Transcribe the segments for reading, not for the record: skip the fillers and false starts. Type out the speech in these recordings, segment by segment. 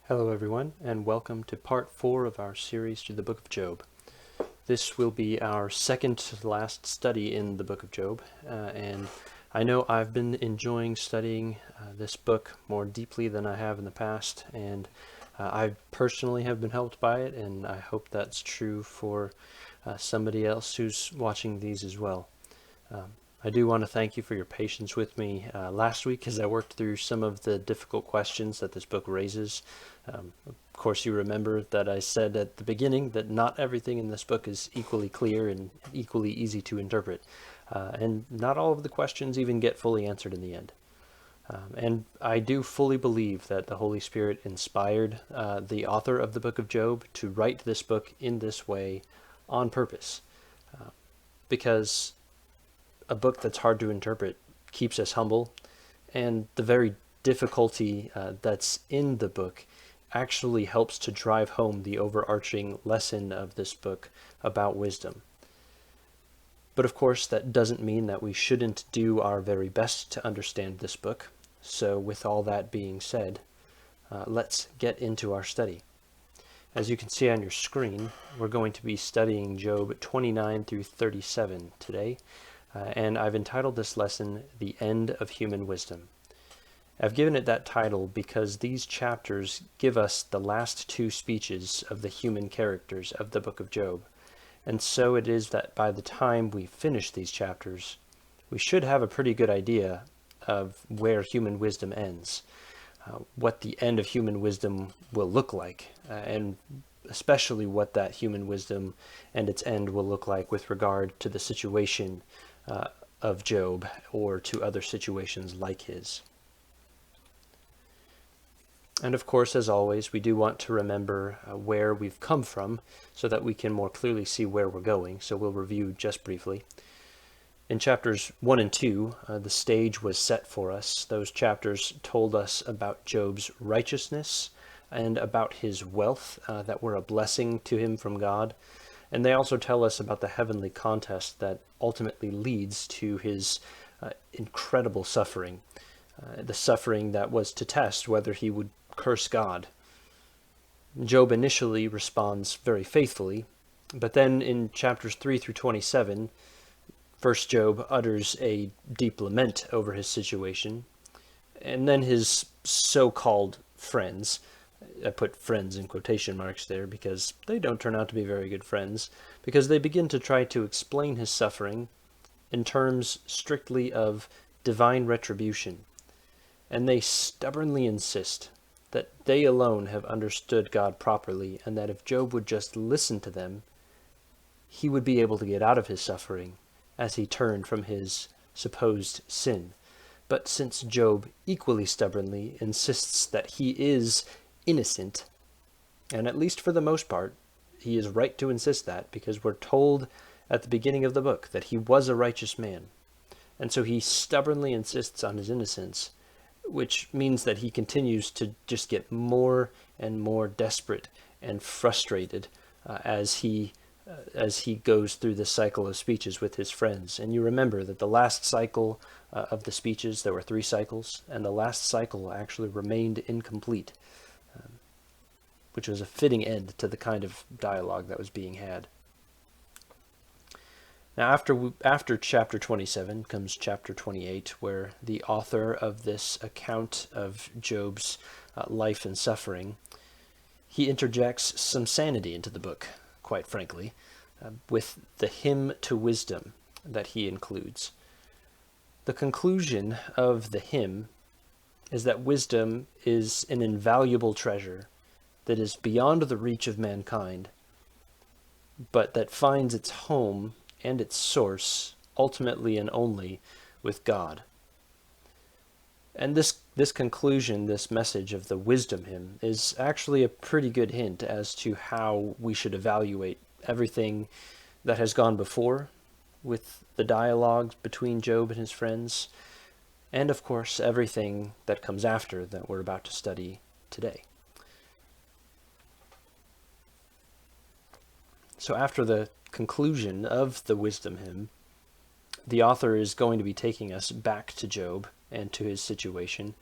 Hello everyone, and welcome to part 4 of our series through the book of Job. This will be our second to last study in the book of Job, and I know I've been enjoying studying this book more deeply than I have in the past, and I personally have been helped by it, and I hope that's true for somebody else who's watching these as well. I do want to thank you for your patience with me last week as I worked through some of the difficult questions that this book raises. Of course, you remember that I said at the beginning that not everything in this book is equally clear and equally easy to interpret, and not all of the questions even get fully answered in the end. And I do fully believe that the Holy Spirit inspired the author of the book of Job to write this book in this way on purpose, because a book that's hard to interpret keeps us humble, and the very difficulty that's in the book actually helps to drive home the overarching lesson of this book about wisdom. But of course, that doesn't mean that we shouldn't do our very best to understand this book. So with all that being said, let's get into our study. As you can see on your screen, we're going to be studying Job 29 through 37 today. And I've entitled this lesson, The End of Human Wisdom. I've given it that title because these chapters give us the last two speeches of the human characters of the book of Job. And so it is that by the time we finish these chapters, we should have a pretty good idea of where human wisdom ends, what the end of human wisdom will look like, and especially what that human wisdom and its end will look like with regard to the situation of Job or to other situations like his. And of course, as always, we do want to remember where we've come from so that we can more clearly see where we're going. So we'll review just briefly. In chapters 1 and 2, the stage was set for us. Those chapters told us about Job's righteousness and about his wealth that were a blessing to him from God. And they also tell us about the heavenly contest that ultimately leads to his incredible suffering, the suffering that was to test whether he would curse God. Job initially responds very faithfully, but then in chapters 3 through 27, first Job utters a deep lament over his situation, and then his so-called friends, I put friends in quotation marks there because they don't turn out to be very good friends, because they begin to try to explain his suffering in terms strictly of divine retribution. And they stubbornly insist that they alone have understood God properly, and that if Job would just listen to them, he would be able to get out of his suffering as he turned from his supposed sin. But since Job equally stubbornly insists that he is innocent, and at least for the most part, he is right to insist that, because we're told at the beginning of the book that he was a righteous man. And so he stubbornly insists on his innocence, which means that he continues to just get more and more desperate and frustrated as he goes through this cycle of speeches with his friends. And you remember that the last cycle of the speeches, there were 3 cycles, and the last cycle actually remained incomplete, which was a fitting end to the kind of dialogue that was being had. Now, after chapter 27 comes chapter 28, where the author of this account of Job's life and suffering, he interjects some sanity into the book, quite frankly, with the hymn to wisdom that he includes. The conclusion of the hymn is that wisdom is an invaluable treasure that is beyond the reach of mankind, but that finds its home and its source ultimately and only with God. And this conclusion, this message of the wisdom hymn, is actually a pretty good hint as to how we should evaluate everything that has gone before with the dialogue between Job and his friends, and of course everything that comes after that we're about to study today. So after the conclusion of the wisdom hymn, the author is going to be taking us back to Job and to his situation,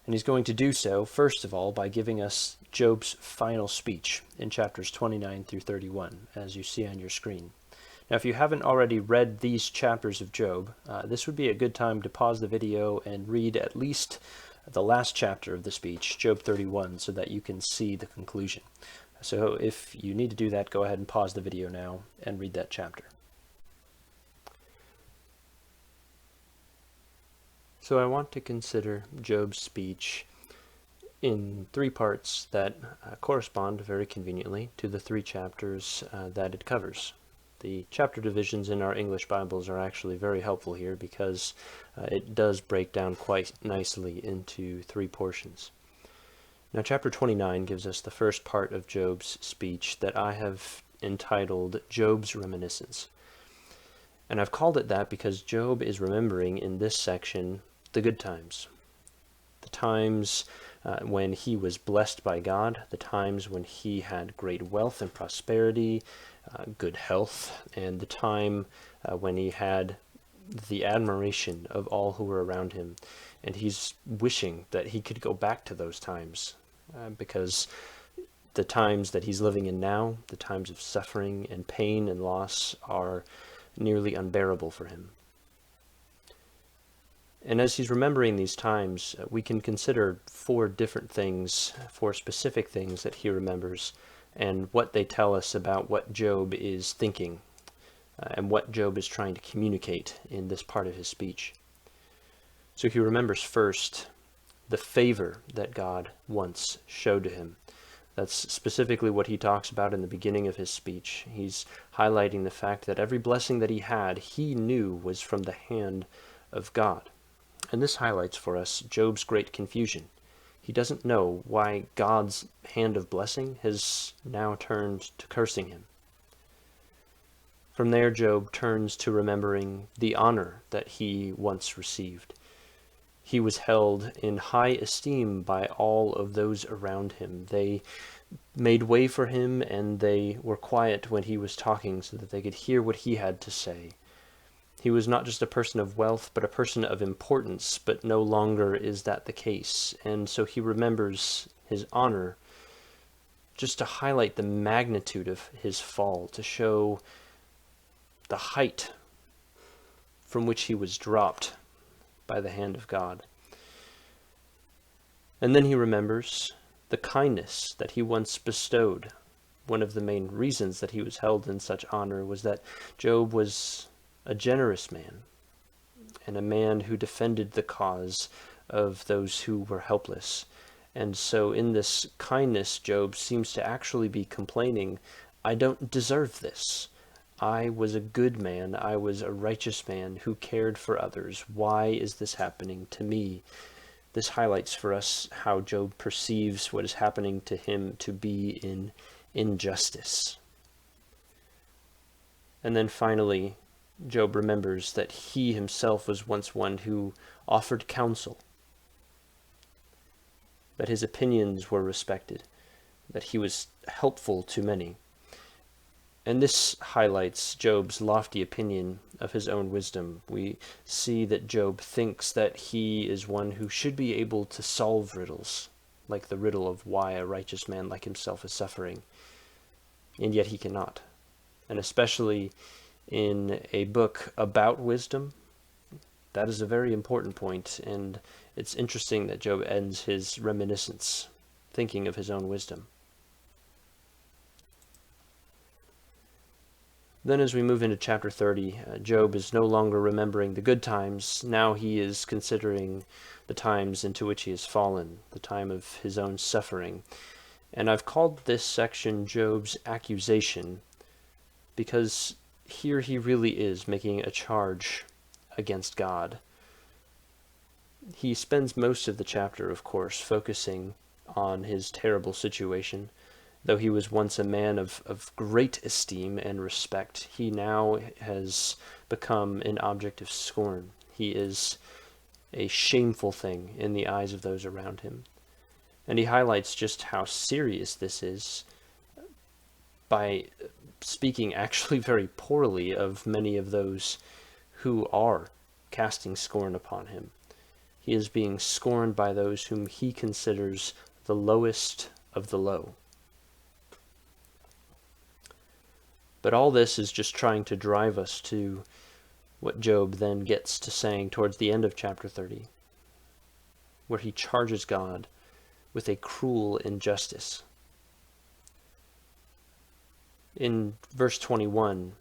And he's going to do so, first of all, by giving us Job's final speech in chapters 29 through 31, as you see on your screen. Now, if you haven't already read these chapters of Job, this would be a good time to pause the video and read at least the last chapter of the speech, Job 31, so that you can see the conclusion. So if you need to do that, go ahead and pause the video now and read that chapter. So I want to consider Job's speech in three parts that correspond very conveniently to the three chapters that it covers. The chapter divisions in our English Bibles are actually very helpful here because it does break down quite nicely into three portions. Now, chapter 29 gives us the first part of Job's speech that I have entitled Job's Reminiscence. And I've called it that because Job is remembering in this section the good times. The times when he was blessed by God, the times when he had great wealth and prosperity, good health, and the time when he had the admiration of all who were around him. And he's wishing that he could go back to those times because the times that he's living in now, the times of suffering and pain and loss, are nearly unbearable for him. And as he's remembering these times, we can consider four specific things that he remembers, and what they tell us about what Job is thinking, and what Job is trying to communicate in this part of his speech. So he remembers first the favor that God once showed to him. That's specifically what he talks about in the beginning of his speech. He's highlighting the fact that every blessing that he had, he knew was from the hand of God. And this highlights for us Job's great confusion. He doesn't know why God's hand of blessing has now turned to cursing him. From there, Job turns to remembering the honor that he once received. He was held in high esteem by all of those around him. They made way for him, and they were quiet when he was talking so that they could hear what he had to say. He was not just a person of wealth, but a person of importance, but no longer is that the case. And so he remembers his honor just to highlight the magnitude of his fall, to show the height from which he was dropped by the hand of God. And then he remembers the kindness that he once bestowed. One of the main reasons that he was held in such honor was that Job was a generous man, and a man who defended the cause of those who were helpless. And so in this kindness, Job seems to actually be complaining, I don't deserve this. I was a good man. I was a righteous man who cared for others. Why is this happening to me? This highlights for us how Job perceives what is happening to him to be in injustice. And then finally, Job remembers that he himself was once one who offered counsel, that his opinions were respected, that he was helpful to many. And this highlights Job's lofty opinion of his own wisdom. We see that Job thinks that he is one who should be able to solve riddles, like the riddle of why a righteous man like himself is suffering, and yet he cannot. And especially in a book about wisdom, that is a very important point, and it's interesting that Job ends his reminiscence thinking of his own wisdom. Then as we move into chapter 30, Job is no longer remembering the good times. Now he is considering the times into which he has fallen, the time of his own suffering. And I've called this section Job's accusation because here he really is making a charge against God. He spends most of the chapter, of course, focusing on his terrible situation. Though he was once a man of great esteem and respect, he now has become an object of scorn. He is a shameful thing in the eyes of those around him. And he highlights just how serious this is by speaking actually very poorly of many of those who are casting scorn upon him. He is being scorned by those whom he considers the lowest of the low. But all this is just trying to drive us to what Job then gets to saying towards the end of chapter 30, where he charges God with a cruel injustice. In verse 21,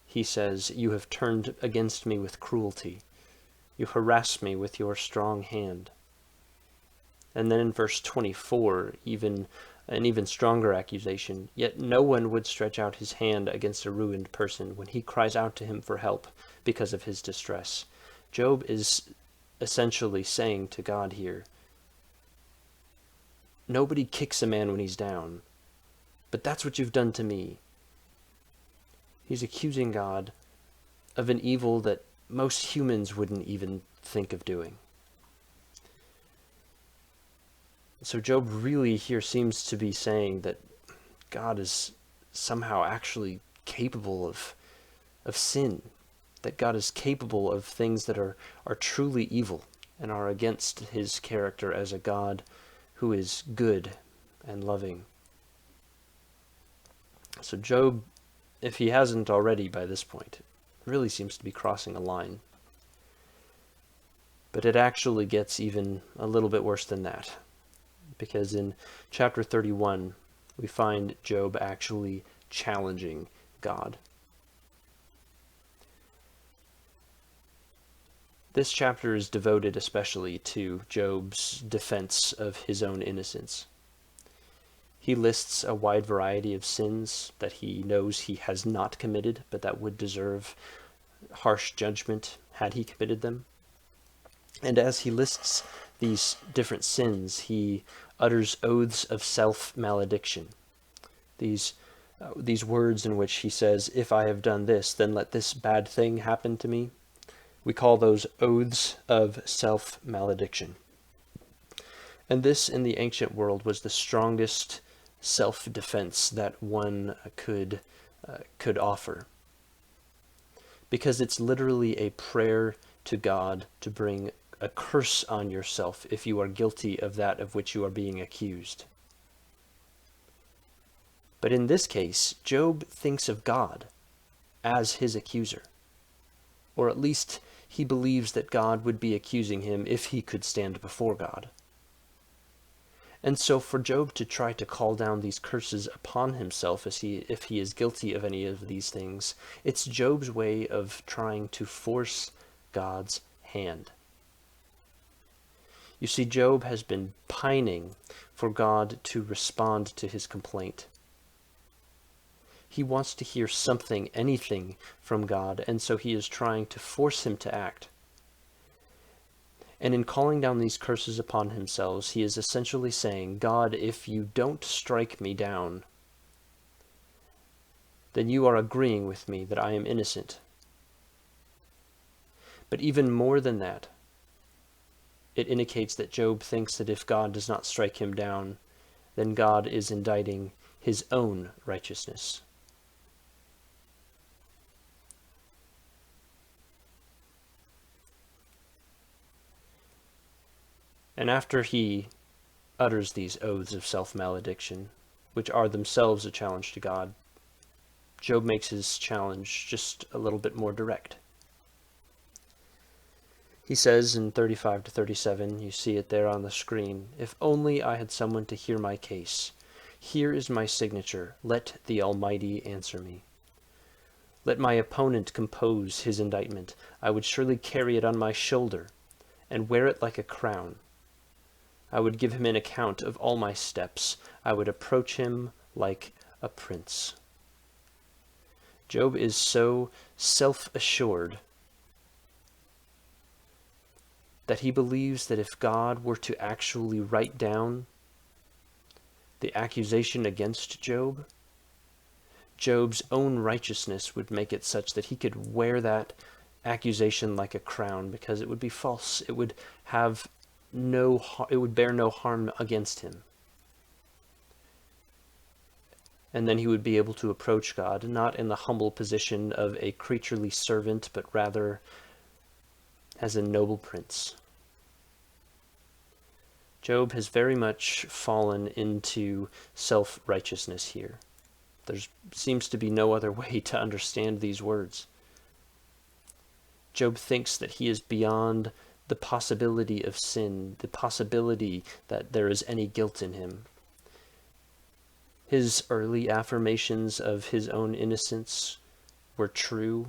he says, "You have turned against me with cruelty. You harass me with your strong hand." And then in verse 24, an even stronger accusation, "Yet no one would stretch out his hand against a ruined person when he cries out to him for help because of his distress." Job is essentially saying to God here, nobody kicks a man when he's down, but that's what you've done to me. He's accusing God of an evil that most humans wouldn't even think of doing. So Job really here seems to be saying that God is somehow actually capable of sin, that God is capable of things that are truly evil and are against his character as a God who is good and loving. So Job, if he hasn't already by this point, really seems to be crossing a line. But it actually gets even a little bit worse than that, because in chapter 31, we find Job actually challenging God. This chapter is devoted especially to Job's defense of his own innocence. He lists a wide variety of sins that he knows he has not committed, but that would deserve harsh judgment had he committed them. And as he lists these different sins, he utters oaths of self-malediction. These words in which he says, "If I have done this, then let this bad thing happen to me." We call those oaths of self-malediction. And this, in the ancient world, was the strongest self-defense that one could offer, because it's literally a prayer to God to bring a curse on yourself if you are guilty of that of which you are being accused. But in this case, Job thinks of God as his accuser, or at least he believes that God would be accusing him if he could stand before God. And so for Job to try to call down these curses upon himself if he is guilty of any of these things, it's Job's way of trying to force God's hand. You see, Job has been pining for God to respond to his complaint. He wants to hear something, anything from God, and so he is trying to force him to act. And in calling down these curses upon himself, he is essentially saying, God, if you don't strike me down, then you are agreeing with me that I am innocent. But even more than that, it indicates that Job thinks that if God does not strike him down, then God is indicting his own righteousness. And after he utters these oaths of self-malediction, which are themselves a challenge to God, Job makes his challenge just a little bit more direct. He says in 35 to 37, you see it there on the screen, "If only I had someone to hear my case. Here is my signature. Let the Almighty answer me. Let my opponent compose his indictment. I would surely carry it on my shoulder and wear it like a crown. I would give him an account of all my steps. I would approach him like a prince." Job is so self-assured that he believes that if God were to actually write down the accusation against Job, Job's own righteousness would make it such that he could wear that accusation like a crown, because it would be false. It would bear no harm against him. And then he would be able to approach God, not in the humble position of a creaturely servant, but rather as a noble prince. Job has very much fallen into self-righteousness here. There seems to be no other way to understand these words. Job thinks that he is beyond the possibility of sin, the possibility that there is any guilt in him. His early affirmations of his own innocence were true,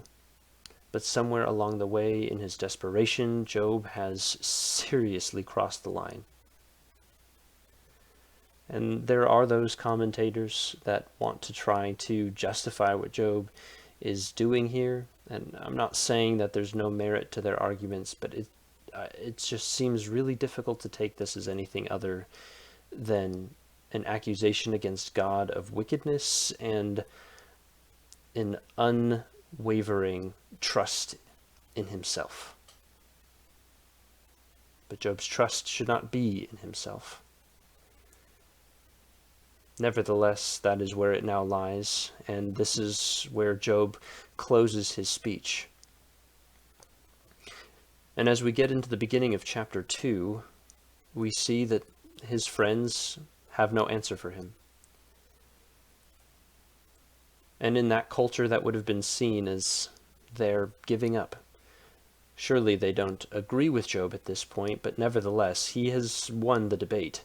but somewhere along the way in his desperation, Job has seriously crossed the line. And there are those commentators that want to try to justify what Job is doing here. And I'm not saying that there's no merit to their arguments, but it just seems really difficult to take this as anything other than an accusation against God of wickedness and an unwavering trust in himself. But Job's trust should not be in himself. Nevertheless, that is where it now lies, and this is where Job closes his speech. And as we get into the beginning of chapter 2, we see that his friends have no answer for him. And in that culture, that would have been seen as their giving up. Surely they don't agree with Job at this point, but nevertheless, he has won the debate.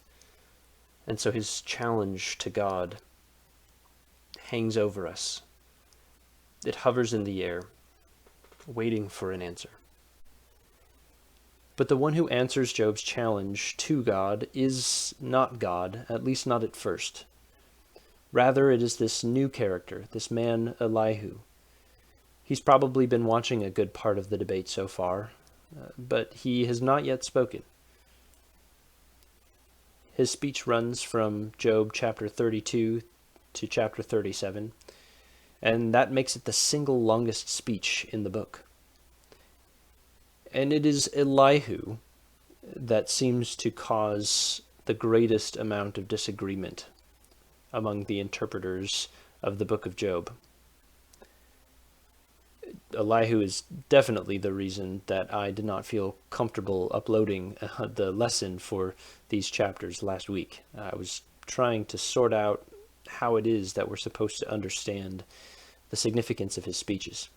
And so his challenge to God hangs over us. It hovers in the air, waiting for an answer. But the one who answers Job's challenge to God is not God, at least not at first. Rather, it is this new character, this man Elihu. He's probably been watching a good part of the debate so far, but he has not yet spoken. His speech runs from Job chapter 32 to chapter 37, and that makes it the single longest speech in the book. And it is Elihu that seems to cause the greatest amount of disagreement among the interpreters of the book of Job. Elihu is definitely the reason that I did not feel comfortable uploading the lesson for these chapters last week. I was trying to sort out how it is that we're supposed to understand the significance of his speeches.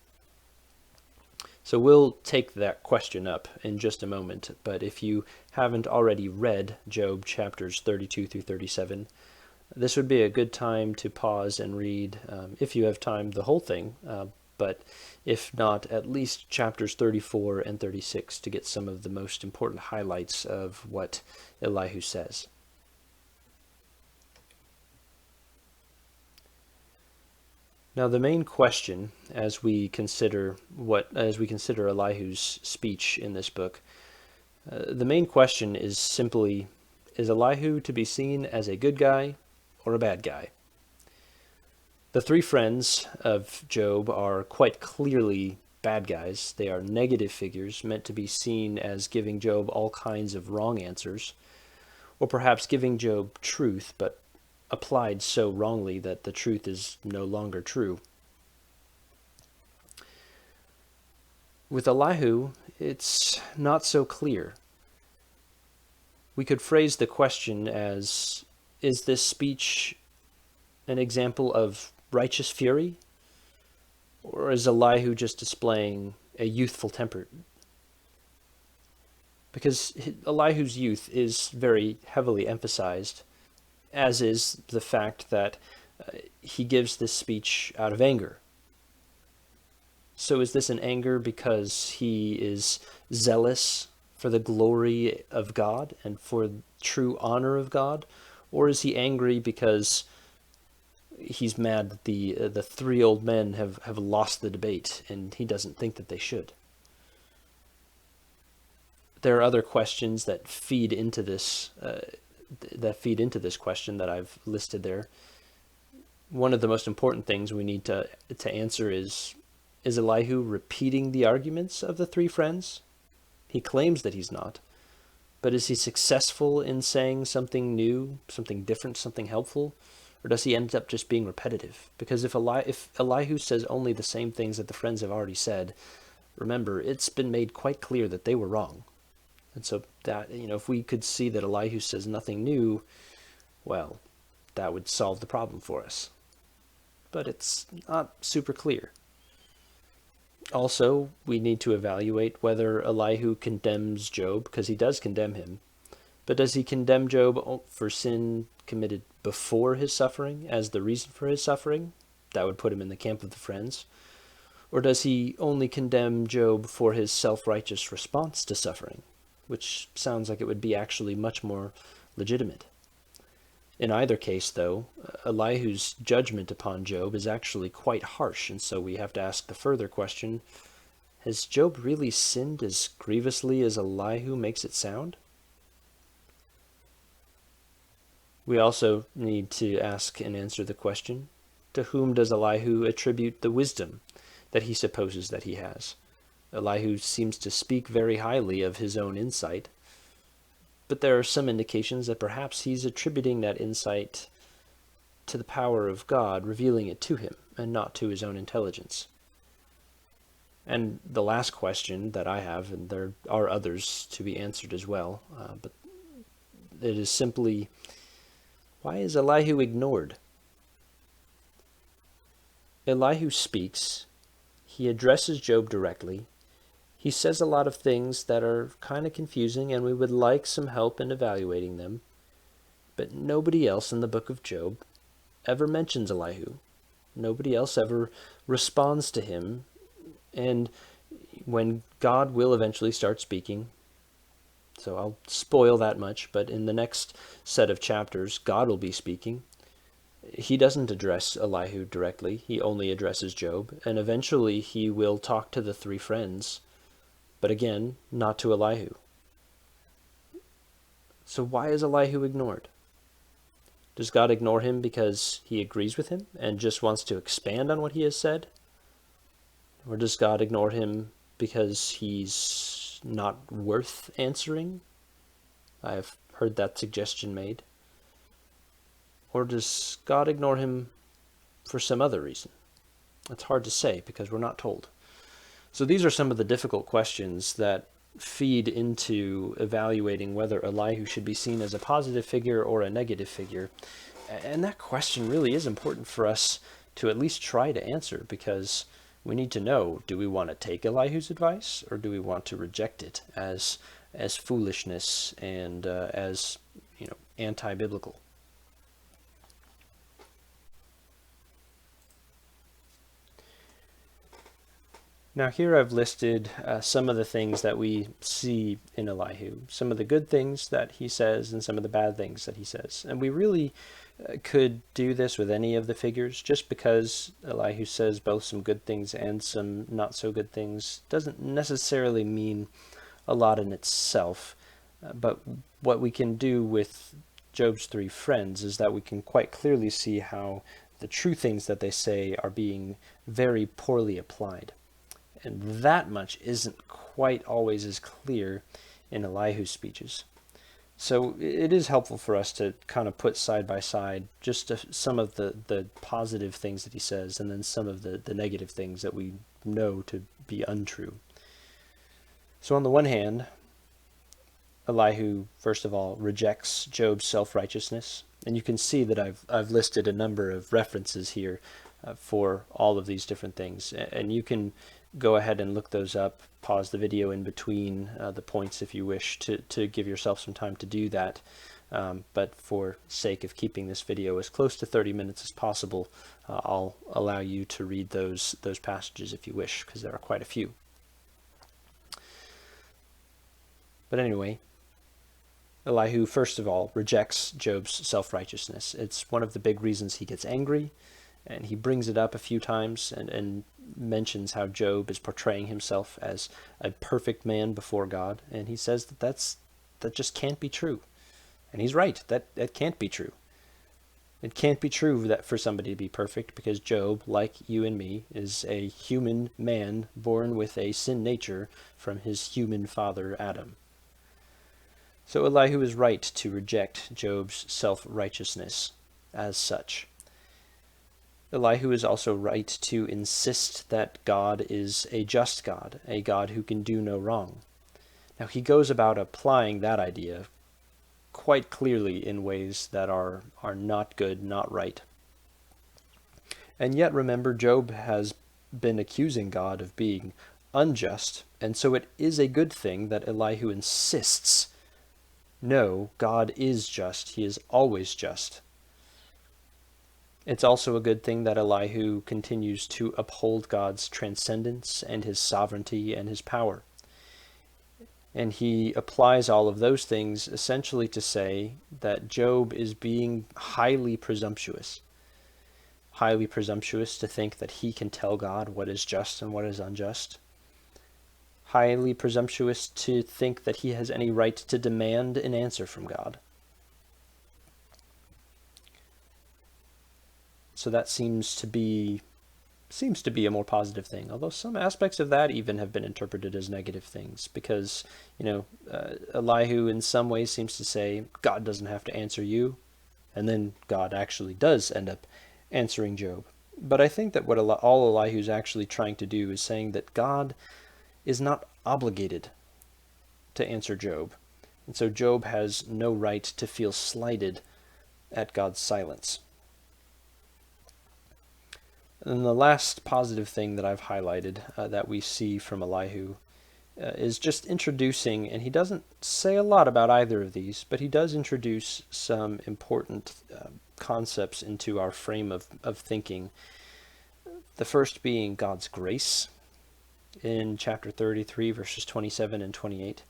So we'll take that question up in just a moment, but if you haven't already read Job chapters 32 through 37, this would be a good time to pause and read, if you have time, the whole thing, but if not, at least chapters 34 and 36 to get some of the most important highlights of what Elihu says. Now, the main question, as we consider Elihu's speech in this book, the main question is simply: is Elihu to be seen as a good guy or a bad guy? The three friends of Job are quite clearly bad guys. They are negative figures meant to be seen as giving Job all kinds of wrong answers, or perhaps giving Job truth, but applied so wrongly that the truth is no longer true. With Elihu, it's not so clear. We could phrase the question as, is this speech an example of righteous fury? Or is Elihu just displaying a youthful temper? Because Elihu's youth is very heavily emphasized, as is the fact that he gives this speech out of anger. So is this an anger because he is zealous for the glory of God and for true honor of God? Or is he angry because he's mad that the three old men have lost the debate and he doesn't think that they should? There are other questions that feed into this question that I've listed there. One of the most important things we need to answer is Elihu repeating the arguments of the three friends? He claims that he's not. But is he successful in saying something new, something different, something helpful? Or does he end up just being repetitive? Because if Elihu says only the same things that the friends have already said, remember, it's been made quite clear that they were wrong. And so that, if we could see that Elihu says nothing new, well, that would solve the problem for us. But it's not super clear. Also, we need to evaluate whether Elihu condemns Job, because he does condemn him. But does he condemn Job for sin committed before his suffering as the reason for his suffering? That would put him in the camp of the friends. Or does he only condemn Job for his self-righteous response to suffering, which sounds like it would be actually much more legitimate? In either case, though, Elihu's judgment upon Job is actually quite harsh, and so we have to ask the further question, has Job really sinned as grievously as Elihu makes it sound? We also need to ask and answer the question, to whom does Elihu attribute the wisdom that he supposes that he has? Elihu seems to speak very highly of his own insight, but there are some indications that perhaps he's attributing that insight to the power of God revealing it to him, and not to his own intelligence. And the last question that I have, and there are others to be answered as well, but it is simply, why is Elihu ignored? Elihu speaks, he addresses Job directly, he says a lot of things that are kind of confusing, and we would like some help in evaluating them, but nobody else in the book of Job ever mentions Elihu. Nobody else ever responds to him, and when God will eventually start speaking, so I'll spoil that much, but in the next set of chapters, God will be speaking. He doesn't address Elihu directly, he only addresses Job, and eventually he will talk to the three friends, but again, not to Elihu. So why is Elihu ignored? Does God ignore him because he agrees with him and just wants to expand on what he has said? Or does God ignore him because he's not worth answering? I have heard that suggestion made. Or does God ignore him for some other reason? It's hard to say because we're not told. So these are some of the difficult questions that feed into evaluating whether Elihu should be seen as a positive figure or a negative figure. And that question really is important for us to at least try to answer, because we need to know, do we want to take Elihu's advice, or do we want to reject it as foolishness and as anti-biblical? Now here I've listed some of the things that we see in Elihu, some of the good things that he says and some of the bad things that he says. And we really could do this with any of the figures. Just because Elihu says both some good things and some not so good things doesn't necessarily mean a lot in itself. But what we can do with Job's three friends is that we can quite clearly see how the true things that they say are being very poorly applied. And that much isn't quite always as clear in Elihu's speeches. So it is helpful for us to kind of put side by side just some of the positive things that he says, and then some of the negative things that we know to be untrue. So on the one hand, Elihu, first of all, rejects Job's self-righteousness. And you can see that I've listed a number of references here for all of these different things. And you can go ahead and look those up, pause the video in between the points if you wish to give yourself some time to do that. But for sake of keeping this video as close to 30 minutes as possible, I'll allow you to read those passages if you wish, because there are quite a few. But anyway, Elihu, first of all, rejects Job's self-righteousness. It's one of the big reasons he gets angry, and he brings it up a few times and mentions how Job is portraying himself as a perfect man before God, and he says that just can't be true. And he's right, that can't be true. It can't be true that for somebody to be perfect, because Job, like you and me, is a human man born with a sin nature from his human father Adam. So Elihu is right to reject Job's self-righteousness as such. Elihu is also right to insist that God is a just God, a God who can do no wrong. Now he goes about applying that idea quite clearly in ways that are not good, not right. And yet remember, Job has been accusing God of being unjust, and so it is a good thing that Elihu insists, no, God is just, he is always just. It's also a good thing that Elihu continues to uphold God's transcendence and his sovereignty and his power. And he applies all of those things essentially to say that Job is being highly presumptuous to think that he can tell God what is just and what is unjust, highly presumptuous to think that he has any right to demand an answer from God. So that seems to be a more positive thing, although some aspects of that even have been interpreted as negative things, because, Elihu in some ways seems to say, God doesn't have to answer you, and then God actually does end up answering Job. But I think that what all Elihu's actually trying to do is saying that God is not obligated to answer Job, and so Job has no right to feel slighted at God's silence. And the last positive thing that I've highlighted that we see from Elihu is just introducing, and he doesn't say a lot about either of these, but he does introduce some important concepts into our frame of thinking. The first being God's grace in chapter 33, verses 27 and 28.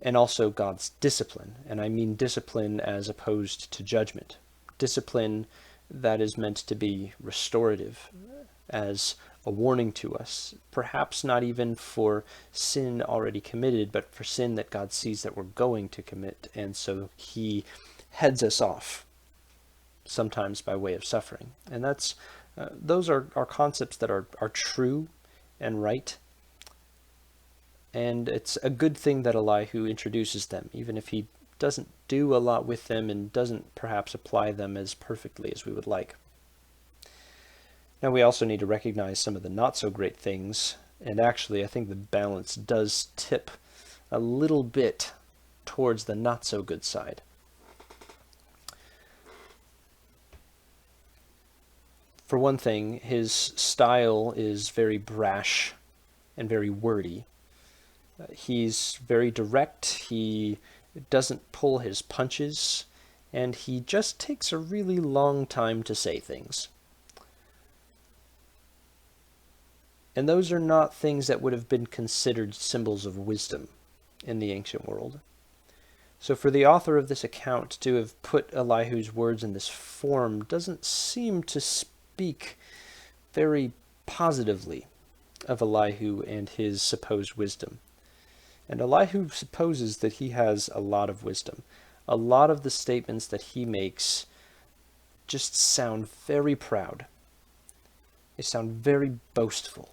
And also God's discipline, and I mean discipline as opposed to judgment. Discipline that is meant to be restorative, as a warning to us, perhaps not even for sin already committed, but for sin that God sees that we're going to commit, and so he heads us off, sometimes by way of suffering. And those are concepts that are true and right, and it's a good thing that Elihu introduces them, even if he doesn't do a lot with them and doesn't perhaps apply them as perfectly as we would like. Now we also need to recognize some of the not so great things, and actually I think the balance does tip a little bit towards the not so good side. For one thing, his style is very brash and very wordy. He's very direct, he doesn't pull his punches, and he just takes a really long time to say things. And those are not things that would have been considered symbols of wisdom in the ancient world. So for the author of this account to have put Elihu's words in this form doesn't seem to speak very positively of Elihu and his supposed wisdom. And Elihu supposes that he has a lot of wisdom. A lot of the statements that he makes just sound very proud. They sound very boastful.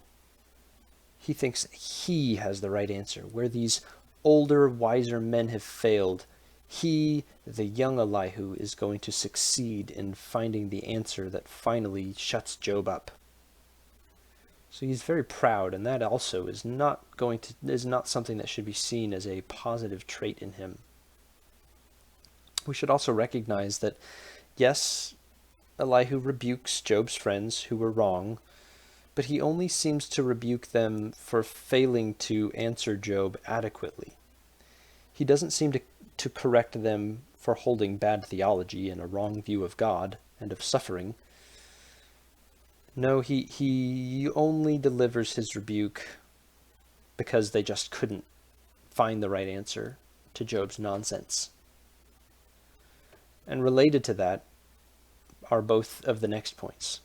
He thinks he has the right answer. Where these older, wiser men have failed, he, the young Elihu, is going to succeed in finding the answer that finally shuts Job up. So he's very proud, and that also is not something that should be seen as a positive trait in him. We should also recognize that, yes, Elihu rebukes Job's friends who were wrong, but he only seems to rebuke them for failing to answer Job adequately. He doesn't seem to correct them for holding bad theology and a wrong view of God and of suffering. No, he only delivers his rebuke because they just couldn't find the right answer to Job's nonsense. And related to that are both of the next points.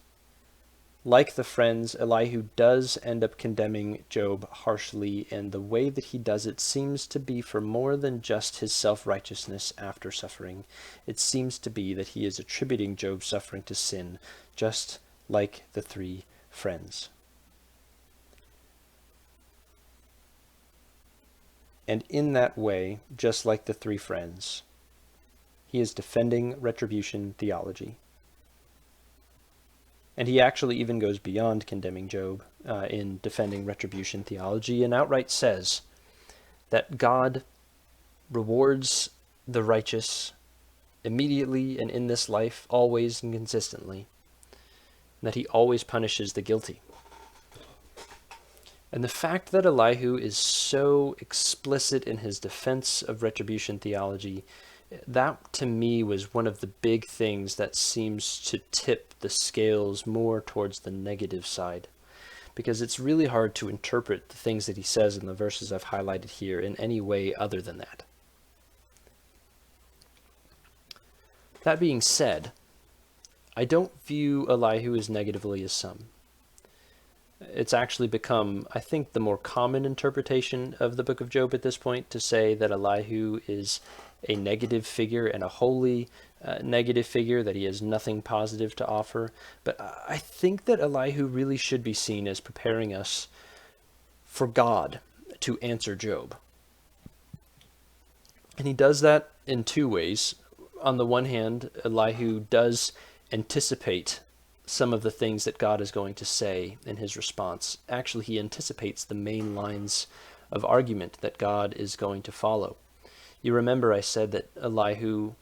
Like the friends, Elihu does end up condemning Job harshly, and the way that he does it seems to be for more than just his self-righteousness after suffering. It seems to be that he is attributing Job's suffering to sin, just like the three friends. And in that way, just like the three friends, he is defending retribution theology. And he actually even goes beyond condemning Job in defending retribution theology and outright says that God rewards the righteous immediately and in this life, always and consistently, and that he always punishes the guilty. And the fact that Elihu is so explicit in his defense of retribution theology, that to me was one of the big things that seems to tip the scales more towards the negative side. Because it's really hard to interpret the things that he says in the verses I've highlighted here in any way other than that. That being said, I don't view Elihu as negatively as some. It's actually become, I think, the more common interpretation of the book of Job at this point to say that Elihu is a negative figure and a wholly negative figure, that he has nothing positive to offer. But I think that Elihu really should be seen as preparing us for God to answer Job. And he does that in two ways. On the one hand, Elihu does anticipate some of the things that God is going to say in his response. Actually, he anticipates the main lines of argument that God is going to follow. You remember I said that Elihu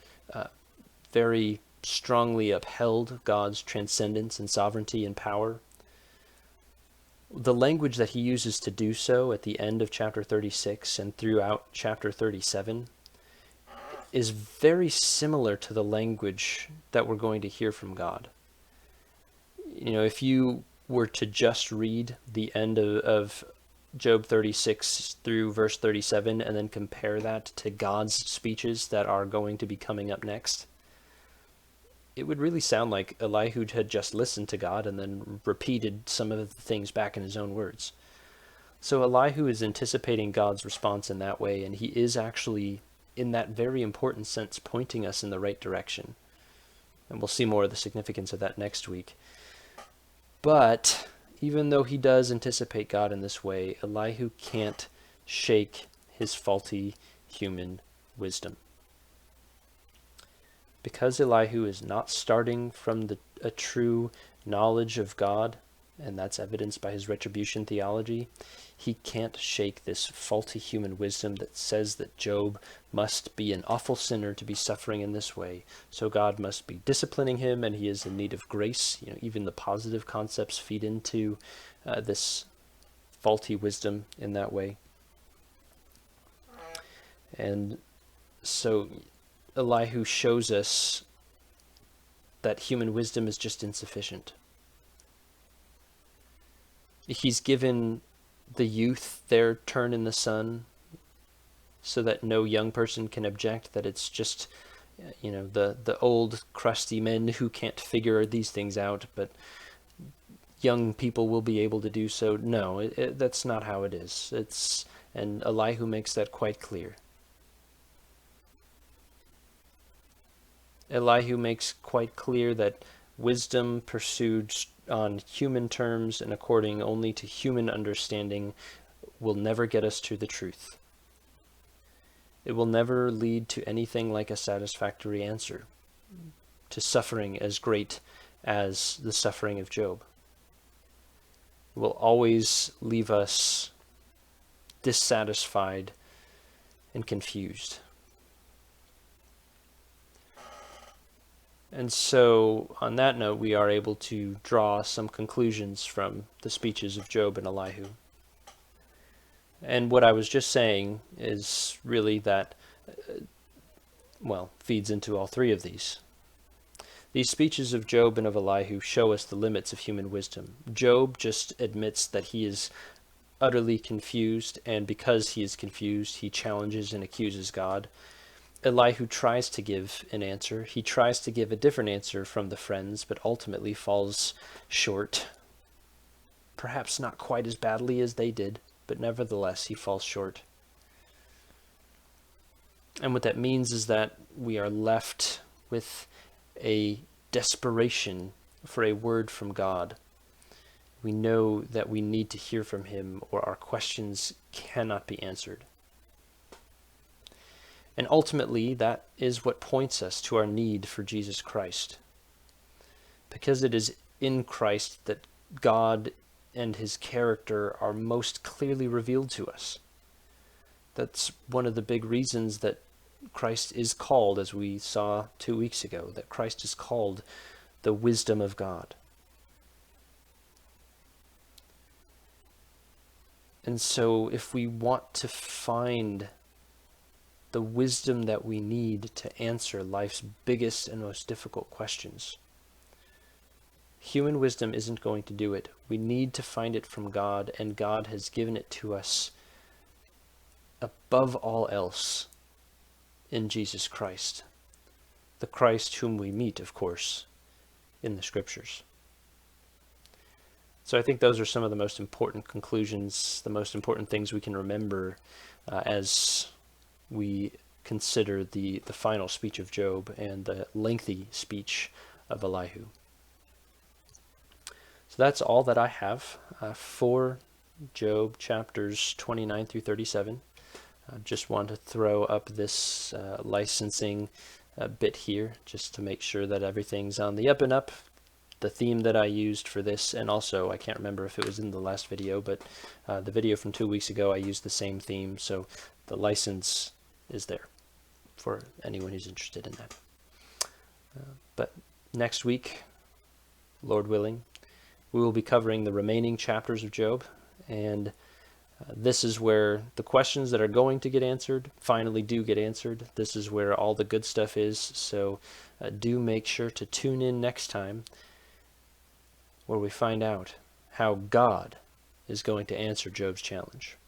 very strongly upheld God's transcendence and sovereignty and power. The language that he uses to do so at the end of chapter 36 and throughout chapter 37 is very similar to the language that we're going to hear from God. You know, if you were to just read the end of Job 36 through verse 37 and then compare that to God's speeches that are going to be coming up next, it would really sound like Elihu had just listened to God and then repeated some of the things back in his own words. So Elihu is anticipating God's response in that way, and he is actually, in that very important sense, pointing us in the right direction. And we'll see more of the significance of that next week. But even though he does anticipate God in this way, Elihu can't shake his faulty human wisdom. Because Elihu is not starting from a true knowledge of God, and that's evidenced by his retribution theology, he can't shake this faulty human wisdom that says that Job must be an awful sinner to be suffering in this way. So God must be disciplining him, and he is in need of grace. You know, even the positive concepts feed into this faulty wisdom in that way. And so Elihu shows us that human wisdom is just insufficient. He's given the youth their turn in the sun so that no young person can object that it's just, you know, the old crusty men who can't figure these things out, but young people will be able to do so. No, that's not how it is. And Elihu makes that quite clear. Elihu makes quite clear that wisdom pursued on human terms and according only to human understanding will never get us to the truth. It will never lead to anything like a satisfactory answer to suffering as great as the suffering of Job. It will always leave us dissatisfied and confused. And so, on that note, we are able to draw some conclusions from the speeches of Job and Elihu. And what I was just saying is really that, feeds into all three of these. These speeches of Job and of Elihu show us the limits of human wisdom. Job just admits that he is utterly confused, and because he is confused, he challenges and accuses God. Elihu tries to give an answer. He tries to give a different answer from the friends, but ultimately falls short. Perhaps not quite as badly as they did, but nevertheless he falls short. And what that means is that we are left with a desperation for a word from God. We know that we need to hear from him, or our questions cannot be answered. And ultimately, that is what points us to our need for Jesus Christ. Because it is in Christ that God and his character are most clearly revealed to us. That's one of the big reasons that Christ is called, as we saw 2 weeks ago, that Christ is called the wisdom of God. And so if we want to find the wisdom that we need to answer life's biggest and most difficult questions, human wisdom isn't going to do it. We need to find it from God, and God has given it to us above all else in Jesus Christ, the Christ whom we meet, of course, in the Scriptures. So I think those are some of the most important conclusions, the most important things we can remember as we consider the final speech of Job and the lengthy speech of Elihu. So that's all that I have for Job chapters 29 through 37. I just want to throw up this licensing bit here just to make sure that everything's on the up and up. The theme that I used for this, and also I can't remember if it was in the last video, but the video from 2 weeks ago I used the same theme, so the license is there for anyone who's interested in that. But next week, Lord willing, we will be covering the remaining chapters of Job, and this is where the questions that are going to get answered finally do get answered. This is where all the good stuff is, so do make sure to tune in next time where we find out how God is going to answer Job's challenge.